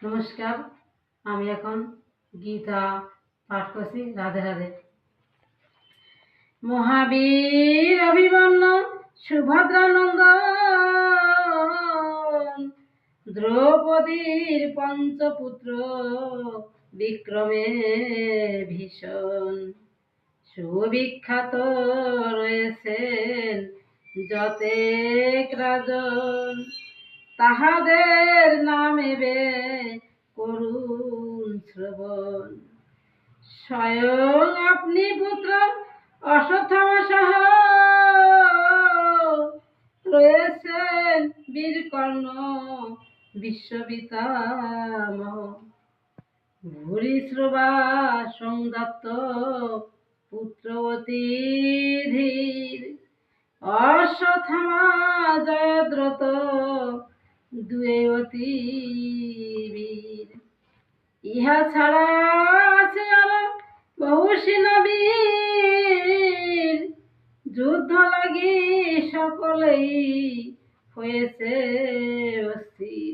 নমস্কার, আমি এখন গীতা পাঠ করছি। রাধে রাধে। মহাবীর অভিমন্যু সুভদ্রানন্দন, দ্রৌপদীর পঞ্চপুত্র বিক্রমে ভীষণ, সুবিখ্যাত রয়েছেন যতেক রাজন, তাহাদের নামে বে করুণ শ্রবণ। স্বয়ং আপনি পুত্র অশ্বত্থামা সহ রয়েছেন বীরকর্ণ বিশ্বপিতামহ, ভূরিশ্রবা সংযপ্ত পুত্রবতী ধীর, অশ্বত্থামা জয়দ্রথ দুয়ে অতি বীর। ইহা ছাড়া আছে আরো বহু সেনাবীর, যুদ্ধ লাগি সকলেই হয়েছে অস্থির।